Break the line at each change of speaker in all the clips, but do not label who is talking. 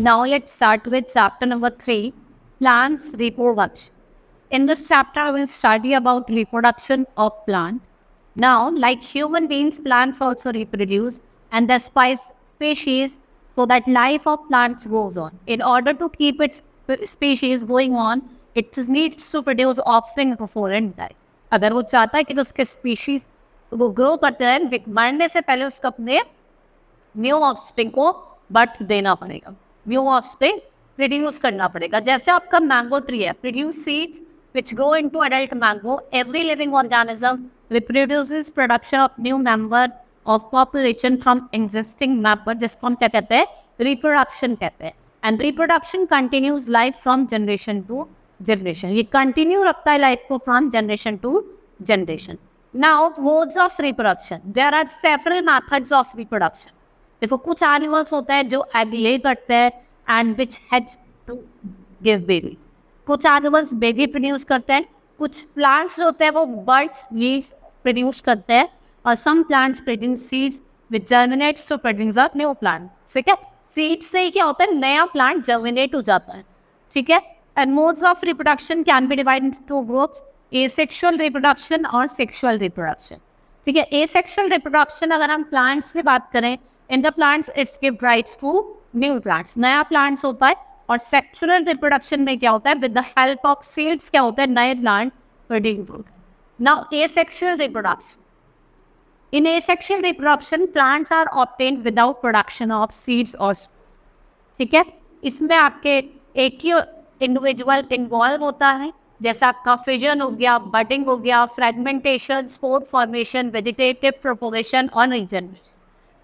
Now let's start with chapter number 3, plants reproduction. In this chapter, we'll study about reproduction of plant. Now, like human beings, plants also reproduce and the species so that life of plants goes on. In order to keep its species going on, it needs to produce offspring before it die. अगर वो चाहता है कि उसके species वो grow करते हैं, मरने से पहले उसको अपने न्यू ऑफस्प्रिंग को बर्थ देना पड़ेगा, न्यू ऑफस्प्रिंग प्रोड्यूस करना पड़ेगा. जैसे आपका मैंगो ट्री है, produce seeds which grow into adult mango. Every living organism reproduces production of new member of population from existing member, जिसको हम क्या कहते हैं, रिप्रोडक्शन कहते हैं. And reproduction continues life from generation to generation. ये continue रखता है लाइफ को from generation to generation. Now modes of reproduction, there are several methods of reproduction. देखो कुछ एनिमल्स होते हैं जो एग ले करते हैं and which has to give babies. कुछ एनिमल्स बेबी प्रोड्यूस करते हैं. कुछ प्लांट्स होते हैं वो बर्ड्स लीव्स प्रोड्यूस करते हैं. और some plants produce seeds which germinates to produce a new plant. ठीक है, सीड से ही क्या होता है, नया प्लांट जर्मिनेट हो जाता है. ठीक है. And modes of reproduction can be divided into two groups, asexual reproduction और सेक्सुअल रिप्रोडक्शन. ठीक है, एसेक्सुअल रिप्रोडक्शन अगर हम प्लांट्स की बात करें, in the plants it's give rights to new plants, नया प्लांट्स होता है. और सेक्सुअल रिप्रोडक्शन में क्या होता है, with the help of seeds क्या होता है, नए प्लांट प्रोड्यूस होते हैं. Now asexual reproduction, in asexual reproduction plants are obtained without production of seeds और. ठीक है, इसमें आपके एक ही इंडिविजुअल इन्वॉल्व होता है, जैसे आपका फिजन हो गया, बडिंग हो गया, fragmentation, spore formation, vegetative propagation और रीजनरेशन.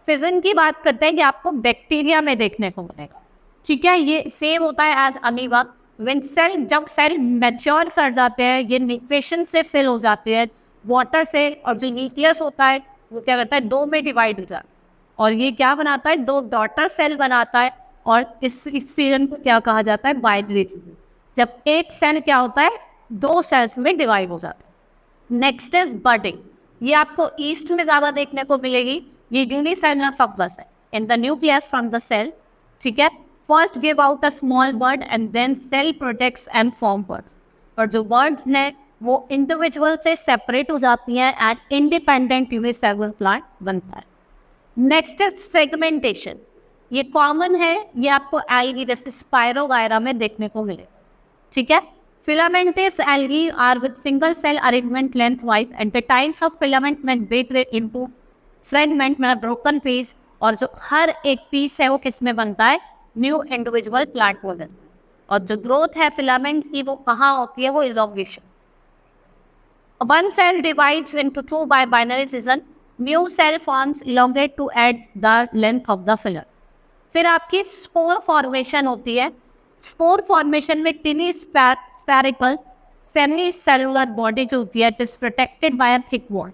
फिजन की बात करते हैं कि आपको बैक्टीरिया में देखने को मिलेगा. ठीक है, ये सेम होता है एज अमीबा. व्हेन सेल, जब सेल मैच्योर कर जाते हैं, ये न्यूट्रिशन से फिल हो जाते हैं, वाटर से, और जो न्यूक्लियस होता है वो क्या करता है, दो में डिवाइड हो जाता है. और ये क्या बनाता है, दो डॉटर सेल बनाता है. और इस फिजन को क्या कहा जाता है, बाइनरी फिजन. जब एक सेल क्या होता है, दो सेल्स में डिवाइड हो जाता है. Next is budding. ये आपको ईस्ट में ज़्यादा देखने को मिलेगी. ये यूनिसेलुलर फंगस है in the nucleus from the cell. ठीक है, first give out a small bird and then cell projects and form birds. और जो बर्ड्स हैं वो इंडिविजुअल से सेपरेट हो जाती हैं एंड इंडिपेंडेंट यूनिसेलुलर प्लांट बनता है. Next is fragmentation. ये कॉमन है, ये आपको एल्गी जैसे स्पायरोगायरा में देखने को मिले. ठीक है, filamentous algae are with single cell arrangement lengthwise and the types of filament may break into fragment में broken piece. और जो हर एक पीस है वो किस में बनता है, न्यू इंडिविजुअल प्लांट मॉडल. और जो ग्रोथ है फिलामेंट की वो कहाँ होती है, वो elongation. One cell divides into two by binary fission. New cell forms elongate to add the length of the filler. फिर आपकी स्पोर फॉर्मेशन होती है. स्पोर फॉर्मेशन में tiny spherical semi cellular body जो होती है, it is protected by a thick wall.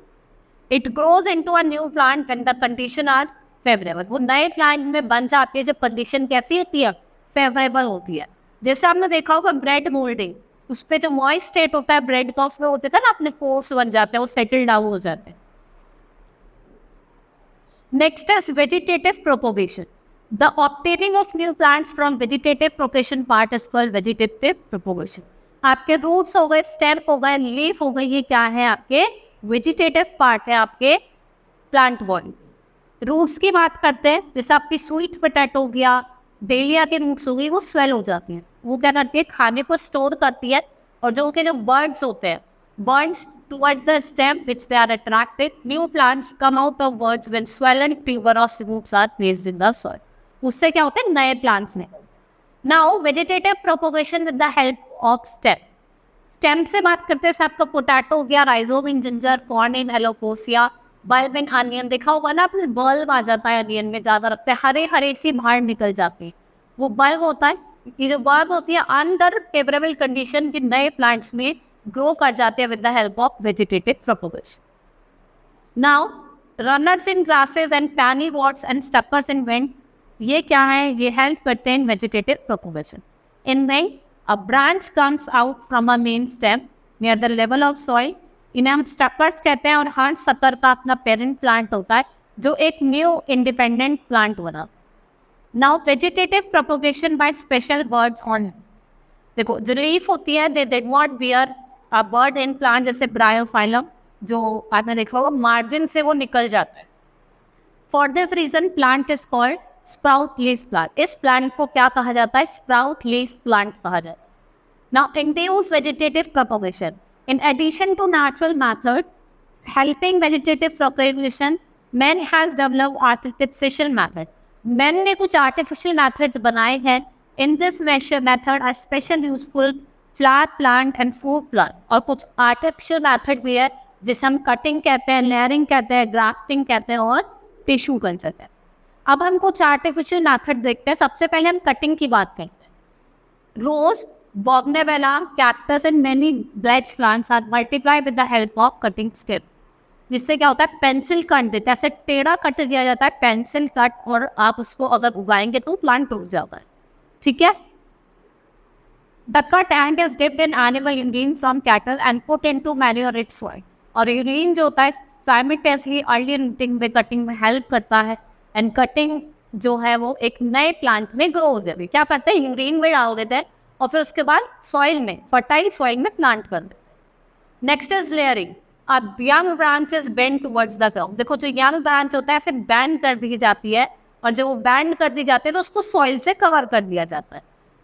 It grows into a new plant when the condition are favourable. वो नए प्लांट में बन जाती है जब कंडीशन कैसी होती है, फेवरेबल होती है. जैसे आपने देखा होगा ब्रेड मोल्डिंग, उस पर जो मॉइस्ट स्टेट होता है ब्रेड का, उसमें होते थे ना अपने पोर्स बन जाते हैं, वो सेटल डाउन हो जाते हैं. Next is vegetative propagation. The obtaining of new plants from vegetative propagation part is called vegetative propagation. आपके रूट्स हो गए, स्टेम हो गए, लीफ हो गई, ये क्या है, आपके वेजिटेटिव पार्ट है आपके प्लांट बॉडी. रूट्स की बात करते हैं, जैसे आपकी स्वीट पोटैटो हो गया, डेलिया के रूट्स हो गई, वो स्वेल हो जाती हैं. वो क्या करती है, खाने को स्टोर करती है. और जो उनके जो बर्ड्स होते हैं, birds towards the stem which they are attracted. New plants come out of words when swollen tuberous roots are placed in the soil. उससे क्या होता है, नए प्लांट्स में. Now vegetative propagation with the help of stem. Stem से बात करते हैं, आपका पोटैटो हो गया, rhizome in ginger, corm in alocasia, bulb in onion. देखा होगा ना आपने, बल्ब आ जाता है अनियन में, ज़्यादा रखते हैं, हरे हरे सी बाहर निकल जाती है, वो बल्ब होता है. ये जो बल्ब होती है अंडर फेवरेबल कंडीशन के नए प्लांट्स में ग्रो कर जाते हैं with the help of vegetative propagation. Now runners in grasses and पैनी वॉट्स एंड स्टक्कर्स इन वेंट, ये क्या है, ये हेल्प करते हैं वेजिटेटिव प्रोपोगेशन. इनमें a branch comes out from a main stem near the level of soil. इन्हें हम स्टक्कर्स कहते हैं. और हर सकर का अपना पेरेंट प्लांट होता है जो एक न्यू इंडिपेंडेंट प्लांट बना. Now vegetative propagation by special birds on, देखो जो लीफ होती है they did not bear a bird in plant, जैसे ब्रायोफाइलम जो आपने देखा होगा मार्जिन से वो निकल जाता है। For this reason plant is called sprout leaf plant. इस प्लांट को क्या कहा जाता है? स्प्राउट लीफ प्लांट कहा जाता है। Now induce vegetative propagation in addition to natural method helping vegetative propagation, man has developed artificial method. Man ने कुछ आर्टिफिशियल मेथड्स बनाए हैं। In this method are special useful flower plant and fruit plant, और कुछ artificial method भी है जिसे हम कटिंग कहते हैं, लेयरिंग कहते हैं, ग्राफ्टिंग कहते हैं और टिश्यू कल्चर कहते हैं। अब हम कुछ आर्टिफिशियल मेथड देखते हैं। सबसे पहले हम कटिंग की बात करते हैं। Rose, bougainvillea, cactus and many bleach plants are multiply with the help of cutting step, जिससे क्या होता है पेंसिल कट देते हैं, ऐसे टेढ़ा कट दिया जाता है पेंसिल कट, और आप उसको अगर उगाएंगे तो प्लांट उग जाता है। ठीक है। The cut and is dipped in animal urine from cattle and put into manure rich soil, और यूरिन जो होता है साइमल्टेनियसली अर्ली रूटिंग में कटिंग में हेल्प करता है, एंड कटिंग जो है वो एक नए प्लांट में ग्रो हो जाती है। क्या करते हैं? यूरिन में डाल देते हैं और फिर उसके बाद सॉइल में, फर्टाइल सॉइल में प्लांट कर देते हैं। Next is layering. अब young branches bend towards the ground, देखो जो यंग ब्रांच होता है ऐसे बैंड कर दी जाती है, और जब वो बैंड कर दी जाती है तो उसको सॉइल से कवर कर दिया जाता है।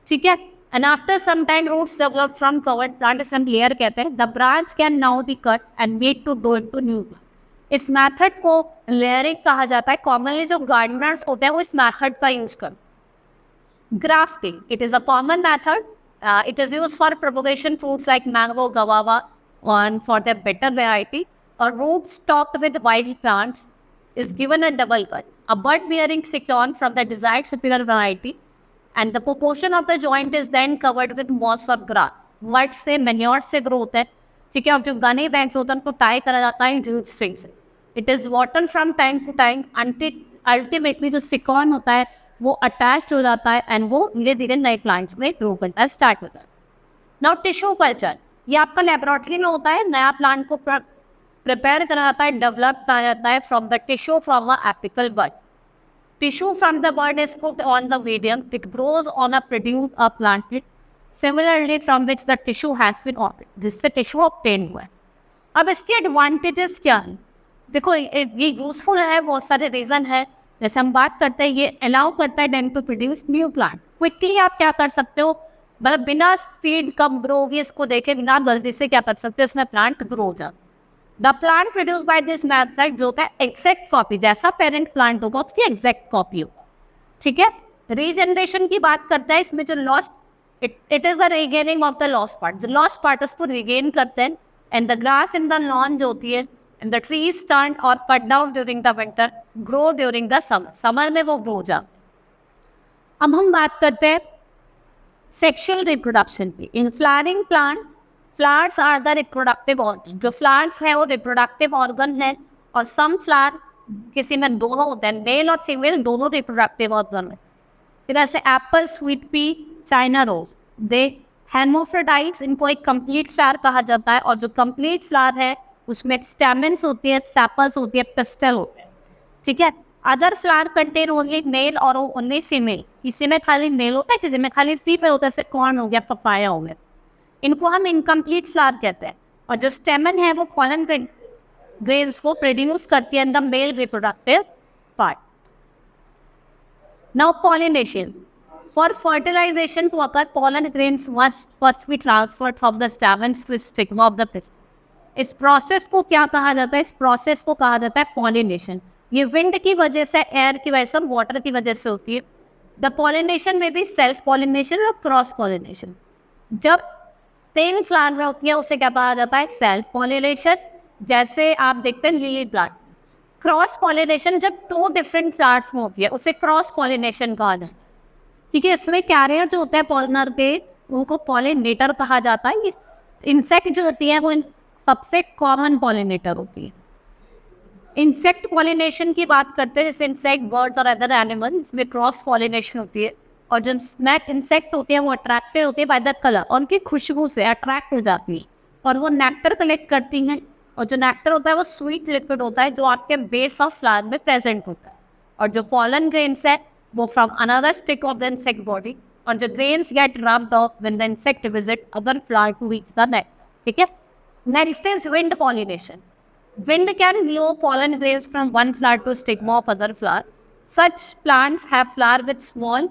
ठीक है। And after some time roots develop from covered plant, इसे हम लेयर कहते हैं। The branch can now be cut and made to grow into new plant. इस मेथड को लेयरिंग कहा जाता है। कॉमनली जो गार्डनर्स होते हैं वो इस मेथड का यूज करते हैं। Grafting, it is a common method, it is use for propagation fruits like mango, गवावा, and for the better variety, a root stocked with wild plants is given a double cut, a bud bearing sequence from the desired superior variety, and the proportion of the joint is then covered with moss or grass. Mud से, manure से grow होता है। ठीक है। और जो गने banks होते हैं उनको टाई करा जाता है जूट स्ट्रिंग से। It is water from time to time until ultimately जो सिकॉन होता है वो अटैच हो जाता है एंड वो धीरे धीरे नए प्लांट्स में ग्रो करना स्टार्ट होता है। नाउ टिश्यू कल्चर, ये आपका लेबोरेटरी में होता है। नया प्लांट को प्रिपेयर करा जाता है, डेवलप करा जाता है from the tissue from a apical bud. Tissue from the bud is put on the medium, it grows on a produce a plant similarly from which the tissue has been ordered, जिससे tissue obtain हुआ है। अब इसके advantages क्या है? देखो ये useful है, बहुत सारे रीजन है। जैसे हम बात करते हैं ये अलाउ करता है then to produce new plant quickly. आप क्या कर सकते हो, मतलब बिना सीड कब ग्रो होगी इसको देखे बिना गलती से क्या कर सकते हो, इसमें प्लांट ग्रो हो जाता है। The plant produce by this method जो होता है एग्जैक्ट कॉपी, जैसा पेरेंट प्लांट होगा उसकी एग्जैक्ट कॉपी होगा। ठीक है। रीजनरेशन की बात करते हैं, इसमें जो lost it is the regaining of the lost part, जो लॉस्ट पार्ट उसको रिगेन करते हैं। And the grass in the lawn जो होती है एंड द ट्रीज टर्न और cut down during the winter grow during the summer, summer में वो ग्रो हो जाते हैं। अब हम बात करते हैं सेक्शुअल रिप्रोडक्शन की। In flowering plant, flowers are the reproductive organ, जो फ्लावर्स है वो रिप्रोडक्टिव ऑर्गन है, और सम फ्लावर किसी में दोनों होते हैं, मेल और फीमेल दोनों रिप्रोडक्टिव ऑर्गन है। फिर ऐसे apple, sweet pea, China rose, they hermaphrodites, इनको एक कंप्लीट फ्लावर कहा जाता है, और जो कंप्लीट फ्लावर है उसमें स्टेमेंस होती है, सेपल्स होती है, पिस्टल होते हैं। ठीक है। Other flower contain only mail और ओनली फीमेल, किसी में खाली मेल होता है, किसी में खाली फीमेल होता है, जैसे कॉर्न हो गया, पपाया हो गया। इनको हम इनकम्प्लीट फ्लावर कहते हैं। और जो स्टेमन है वो पॉलन ग्रेन्स को प्रोड्यूस करती है in the male reproductive part. Now pollination, for fertilisation to occur pollen grains must first be transferred from the stamens to stigma of the pistil. इस प्रोसेस को क्या कहा जाता है? इस प्रोसेस को कहा जाता है पॉलिनेशन। ये विंड की वजह से, एयर की वजह से, वाटर की वजह से होती है। द पॉलिनेशन में भी सेल्फ पॉलिनेशन और क्रॉस पॉलिनेशन। जब सेम फ्लावर में होती है उसे क्या कहा जाता है? Self pollination. जैसे आप देखते हैं लिली प्लांट। क्रॉस पॉलिनेशन जब 2 डिफरेंट फ्लावर्स में होती है उसे क्रॉस पॉलिनेशन कहा जाता है। ठीक है। इसमें कैरियर जो होता है पॉलिनर के, उनको पॉलिनेटर कहा जाता है। ये इंसेक्ट जो होती है वो सबसे कॉमन पॉलिनेटर होती है। इंसेक्ट पॉलिनेशन की बात करते हैं, जैसे इंसेक्ट, बर्ड्स और अदर एनिमल, इसमें क्रॉस पॉलिनेशन होती है। और जो स्नैक इंसेक्ट होते हैं वो अट्रैक्टेड होते हैं बाय द कलर, और उनकी खुशबू से अट्रैक्ट हो जाती है और वो नेक्टर कलेक्ट करती हैं। और जो नेक्टर होता है वो स्वीट लिक्विड होता है जो आपके बेस ऑफ फ्लावर में प्रेजेंट होता है। और जो पॉलन ग्रेन्स है वो from another stick of the insect body, और जो grains get rubbed off when the insect visit other flower to reach the nectar. ठीक है. Next is wind pollination. Wind can blow pollen grains from one flower to stigma of other flower. Such plants have flower with small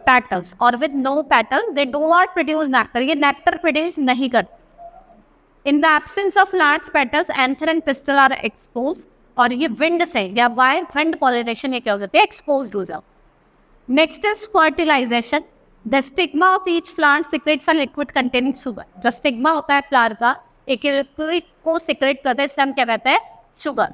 petals or with no petals. They do not produce nectar. ये nectar produce नहीं करते. In the absence of large petals, anther and pistil are exposed. और ये wind से या by wind pollination ये क्या हो जाती है? Exposed हो जाओ. Next is fertilization. The stigma of each plant secretes a liquid containing sugar. जो stigma होता है flower का, एक लिक्विड को सिक्रेट करते हैं, इससे हम क्या कहते हैं? Sugar.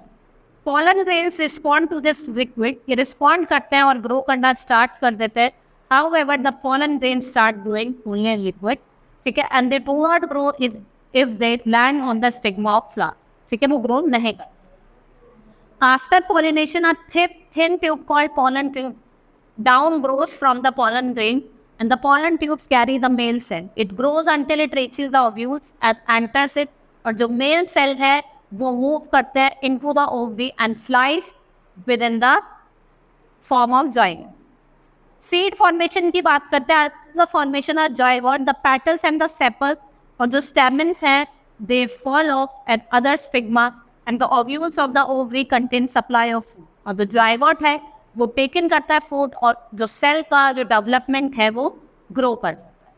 Pollen grains respond to this liquid. ये रिस्पॉन्ड करते हैं और ग्रो करना स्टार्ट कर देते हैं. However the pollen grains start growing only in liquid. ठीक है. And they do not grow if they land on the stigma of flower. ठीक है. वो ग्रो नहीं करते. After pollination a thin tube called pollen tube down grows from the pollen grain, and the pollen tubes carry the male cell. It grows until it reaches the ovules and enters it. और जो mail cell है वो move करते हैं into the ovary and flies within the form of zygote. Seed formation की बात करते हैं. The formation of zygote, the petals and the sepals और जो stamens हैं they fall off at other stigma, and the ovules of the ovary contain supply of food. और जो zygote है वो टेकन करता है फूड, और जो सेल का जो डेवलपमेंट है वो ग्रो कर सकता है.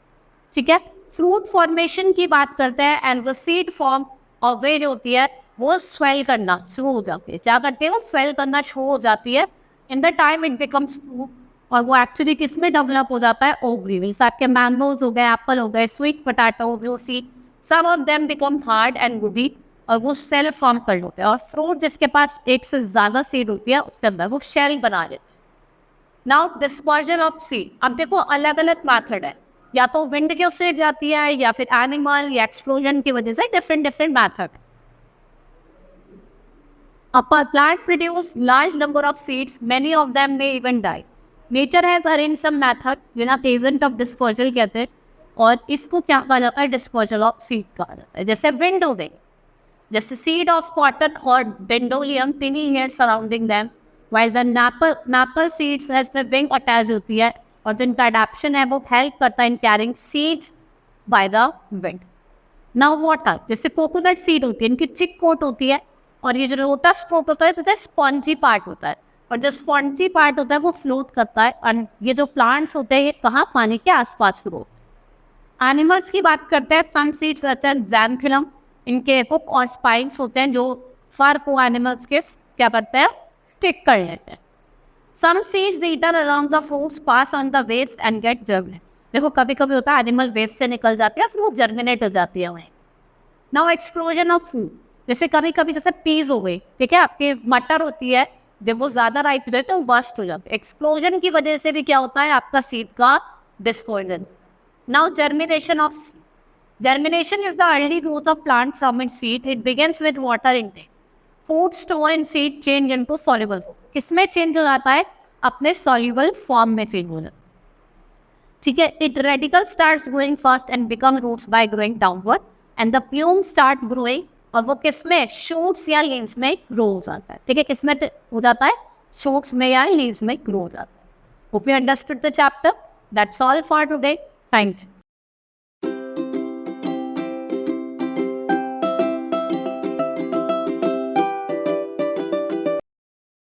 ठीक है. फ्रूट फॉर्मेशन की बात करते हैं. एंड द सीड फॉर्म और वे जो होती है वो स्वेल करना शुरू हो जाती है. क्या करते हैं? वो स्वेल करना शुरू हो जाती है. In the time it becomes fruit. और वो एक्चुअली किस में डेवलप हो जाता है? ओवरी में. आपके मैंगोज हो गए, एप्पल हो गए, sweet potato, blue seed, some of them become hard and woody, और वो सेल फॉर्म कर लेते हैं. और फ्रूट जिसके पास एक से ज़्यादा सीड होती है उसके अंदर वो शेल बना लेते हैं. Now dispersion of seed. अब देखो अलग अलग मैथड है. या तो विंड के उससे जाती है, या फिर एनिमल या एक्सप्लोजन की वजह से. Different method. A plant produce large number of seeds. Many of them may even die. Nature has arranged some method जिन्हें आप एजेंट ऑफ डिस्पर्जल कहते हैं, और इसको क्या कहा जाता है? डिस्पर्जल ऑफ सीड कहा जाता है. जैसे विंड हो गई, जैसे सीड ऑफ कॉटन और dandelion tiny hair surrounding them, while the maple seeds has में विंग अटैच होती है, और जिनका अडैप्शन है वो हेल्प करता है in carrying seeds by the wind. Now water, जैसे कोकोनट सीड होती है, इनकी थिक कोट होती है, और ये जो लोटस फ्रूट होता है तो स्पॉन्जी पार्ट होता है, और जो स्पॉन्जी पार्ट होता है वो फ्लोट करता है. और ये जो प्लांट्स होते हैं ये कहाँ? पानी के आसपास ग्रो. एनिमल्स की बात करते हैं. सम सीड्स सच एज ज़ैंथेलम, इनके हुक और स्पाइक्स होते हैं जो फर को एनिमल्स के क्या करते हैं? स्टिक कर लेते हैं. Some seeds eaten along the fruits pass on the waste and get germinate. देखो कभी कभी होता है एनिमल वेस्ट से निकल जाती है, फ्रूट जर्मिनेट हो जाती है वहीं. Now explosion of food. जैसे कभी कभी जैसे पीज हो गई, ठीक है, आपकी मटर होती है, जब वो ज़्यादा राइप हो जाए तो बस्ट हो जाती है. एक्सप्लोजन की वजह से भी क्या होता है? आपका सीड का dispersion. Now germination of seed. Germination is the early growth of plant from its seed. It begins with water intake. Food stored in seed change into soluble form. किसमें चेंज हो जाता है? अपने soluble form में change हो जाता है. ठीक है. It radicle starts growing first and become roots by growing downward. And the plume start growing. और वो किसमें? Shoots या leaves में grow हो जाता है. ठीक है. किसमें हो जाता है? Shoots में या leaves में grow हो जाता है. Hope you understood the chapter. That's all for today. Thank you.